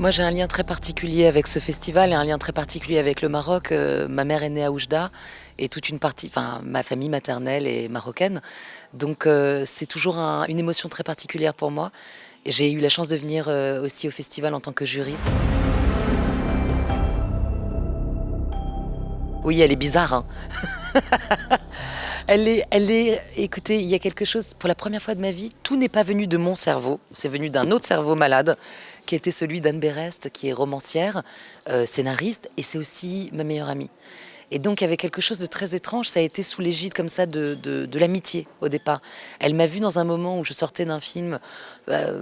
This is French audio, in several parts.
Moi, j'ai un lien très particulier avec ce festival et un lien très particulier avec le Maroc. Ma mère est née à Oujda et toute une partie, enfin, ma famille maternelle est marocaine. Donc, c'est toujours une émotion très particulière pour moi. Et j'ai eu la chance de venir aussi au festival en tant que jury. Oui, elle est bizarre, hein. Écoutez, il y a quelque chose, pour la première fois de ma vie, tout n'est pas venu de mon cerveau, c'est venu d'un autre cerveau malade, qui était celui d'Anne Berest, qui est romancière, scénariste, et c'est aussi ma meilleure amie. Et donc, il y avait quelque chose de très étrange, ça a été sous l'égide comme ça de l'amitié au départ. Elle m'a vue dans un moment où je sortais d'un film,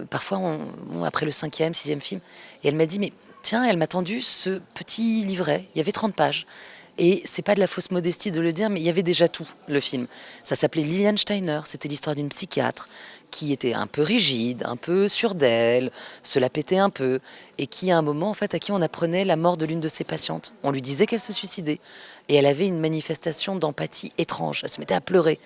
parfois après le cinquième, sixième film, et elle m'a dit, mais tiens, elle m'a tendu ce petit livret, il y avait 30 pages. Et c'est pas de la fausse modestie de le dire, mais il y avait déjà tout, le film. Ça s'appelait Liliane Steiner, c'était l'histoire d'une psychiatre qui était un peu rigide, un peu sûre d'elle, se la pétait un peu, et qui, à un moment, en fait, à qui on apprenait la mort de l'une de ses patientes. On lui disait qu'elle se suicidait. Et elle avait une manifestation d'empathie étrange. Elle se mettait à pleurer.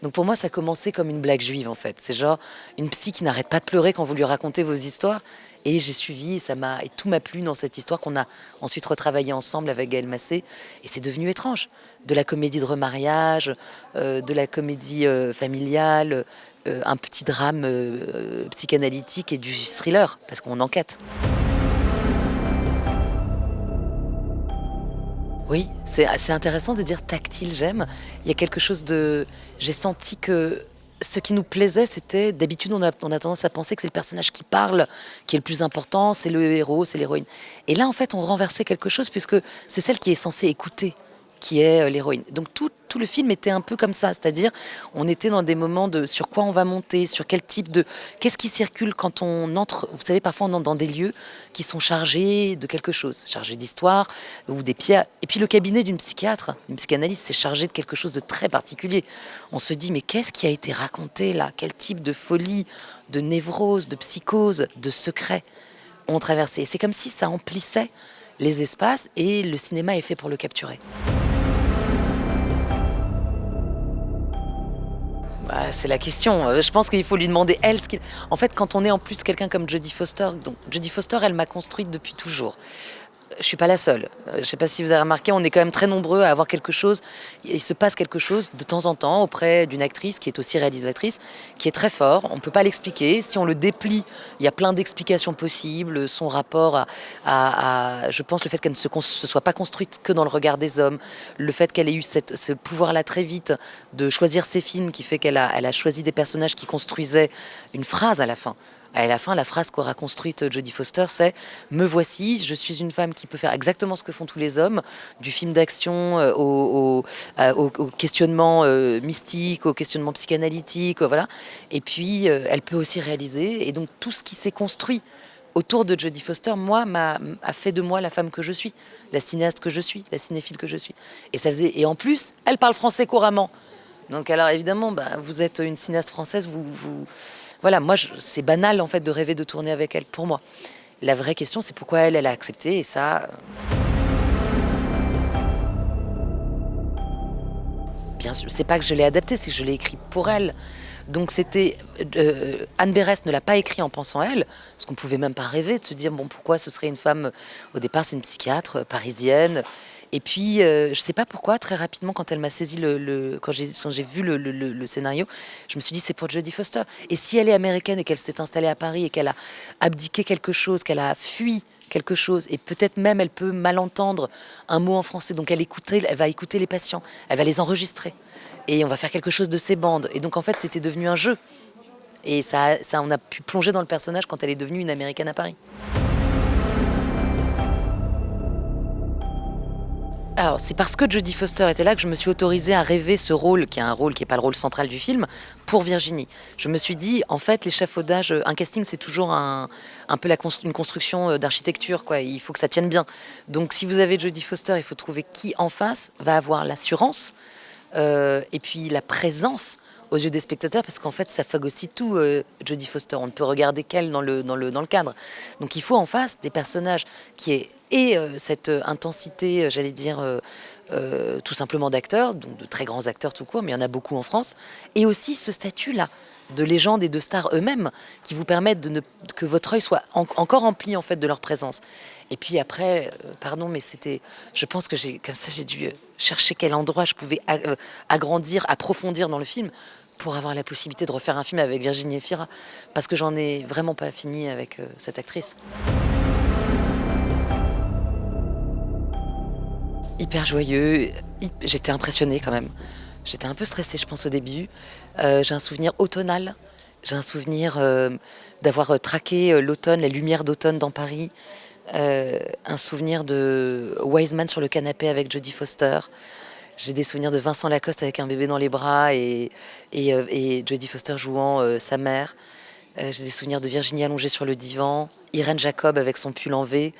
Donc pour moi, ça commençait comme une blague juive, en fait. C'est genre une psy qui n'arrête pas de pleurer quand vous lui racontez vos histoires. Et j'ai suivi, et tout m'a plu dans cette histoire qu'on a ensuite retravaillée ensemble avec Gaël Massé. Et c'est devenu étrange. De la comédie de remariage, de la comédie familiale, un petit drame psychanalytique et du thriller, parce qu'on enquête. Oui, c'est assez intéressant de dire tactile, j'aime. Il y a quelque chose de... J'ai senti que ce qui nous plaisait, c'était... D'habitude, on a tendance à penser que c'est le personnage qui parle, qui est le plus important, c'est le héros, c'est l'héroïne. Et là, en fait, on renversait quelque chose, puisque c'est celle qui est censée écouter, qui est l'héroïne. Donc tout le film était un peu comme ça, c'est-à-dire on était dans des moments de sur quoi on va monter, sur quel type de... Qu'est-ce qui circule quand on entre, vous savez, parfois on entre dans des lieux qui sont chargés de quelque chose, chargés d'histoire ou des pierres. Et puis le cabinet d'une psychiatre, d'une psychanalyste, c'est chargé de quelque chose de très particulier. On se dit, mais qu'est-ce qui a été raconté là? Quel type de folie, de névrose, de psychose, de secret ont traversé? C'est comme si ça emplissait les espaces et le cinéma est fait pour le capturer. Bah, c'est la question. Je pense qu'il faut lui demander, elle, ce qu'il... En fait, quand on est en plus quelqu'un comme Jodie Foster, donc Jodie Foster, elle m'a construite depuis toujours. Je suis pas la seule. Je ne sais pas si vous avez remarqué, on est quand même très nombreux à avoir quelque chose. Il se passe quelque chose de temps en temps auprès d'une actrice qui est aussi réalisatrice, qui est très fort. On ne peut pas l'expliquer. Si on le déplie, il y a plein d'explications possibles. Son rapport je pense, le fait qu'elle ne se soit pas construite que dans le regard des hommes, le fait qu'elle ait eu ce pouvoir-là très vite de choisir ses films, qui fait elle a choisi des personnages qui construisaient une phrase à la fin. À la fin, la phrase qu'aura construite Jodie Foster, c'est « Me voici, je suis une femme qui peut faire exactement ce que font tous les hommes, du film d'action au questionnement mystique, au questionnement psychanalytique, voilà. Et puis, elle peut aussi réaliser. Et donc, tout ce qui s'est construit autour de Jodie Foster, moi, a fait de moi la femme que je suis, la cinéaste que je suis, la cinéphile que je suis. Et en plus, elle parle français couramment. Donc alors évidemment, bah, vous êtes une cinéaste française, voilà, moi c'est banal en fait de rêver de tourner avec elle pour moi. La vraie question c'est pourquoi elle a accepté et ça, bien sûr, c'est pas que je l'ai adapté, c'est que je l'ai écrit pour elle. Donc c'était Anne Berest ne l'a pas écrit en pensant à elle, parce qu'on pouvait même pas rêver de se dire bon pourquoi ce serait une femme. Au départ c'est une psychiatre parisienne. Et puis je sais pas pourquoi très rapidement quand elle m'a saisi quand j'ai vu le scénario, je me suis dit c'est pour Jodie Foster. Et si elle est américaine et qu'elle s'est installée à Paris et qu'elle a abdiqué quelque chose, qu'elle a fui quelque chose, et peut-être même elle peut mal entendre un mot en français, donc elle va écouter les patients, elle va les enregistrer, et on va faire quelque chose de ces bandes. Et donc en fait c'était devenu un jeu, et on a pu plonger dans le personnage quand elle est devenue une américaine à Paris. Alors, c'est parce que Jodie Foster était là que je me suis autorisée à rêver ce rôle, qui est un rôle qui n'est pas le rôle central du film, pour Virginie. Je me suis dit, en fait, l'échafaudage, un casting, c'est toujours un peu une construction d'architecture, quoi. Il faut que ça tienne bien. Donc, si vous avez Jodie Foster, il faut trouver qui en face va avoir l'assurance et puis la présence aux yeux des spectateurs, parce qu'en fait, ça phagocyte tout, Jodie Foster. On ne peut regarder qu'elle dans le cadre. Donc, il faut en face des personnages qui aient et cette intensité, j'allais dire, tout simplement d'acteurs, donc de très grands acteurs tout court, mais il y en a beaucoup en France, et aussi ce statut-là de légende et de stars eux-mêmes qui vous permettent que votre œil soit encore empli en fait de leur présence. Et puis après, pardon, mais je pense que comme ça, j'ai dû chercher quel endroit je pouvais agrandir, approfondir dans le film pour avoir la possibilité de refaire un film avec Virginie Efira, parce que j'en ai vraiment pas fini avec cette actrice. Hyper joyeux, j'étais impressionnée quand même. J'étais un peu stressée, je pense, au début. J'ai un souvenir automnal. J'ai un souvenir d'avoir traqué l'automne, les lumières d'automne dans Paris. Un souvenir de Wiseman sur le canapé avec Jodie Foster. J'ai des souvenirs de Vincent Lacoste avec un bébé dans les bras et Jodie Foster jouant sa mère. J'ai des souvenirs de Virginie allongée sur le divan, Irène Jacob avec son pull en V,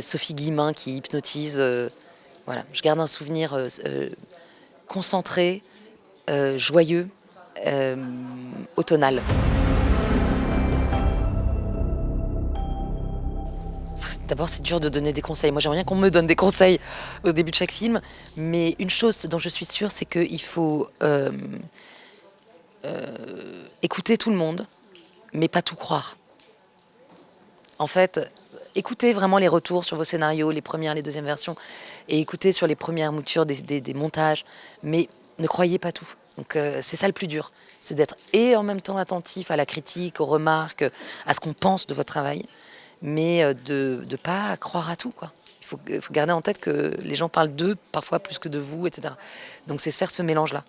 Sophie Guillemin qui hypnotise. Voilà, je garde un souvenir concentré, joyeux, automnal. D'abord, c'est dur de donner des conseils. Moi, j'aimerais bien qu'on me donne des conseils au début de chaque film. Mais une chose dont je suis sûre, c'est qu'il faut écouter tout le monde, mais pas tout croire. En fait, écoutez vraiment les retours sur vos scénarios, les premières, les deuxièmes versions, et écoutez sur les premières moutures des montages, mais ne croyez pas tout. Donc c'est ça le plus dur, c'est d'être et en même temps attentif à la critique, aux remarques, à ce qu'on pense de votre travail, mais de ne pas croire à tout, quoi. Il faut garder en tête que les gens parlent d'eux, parfois plus que de vous, etc. Donc c'est se faire ce mélange-là.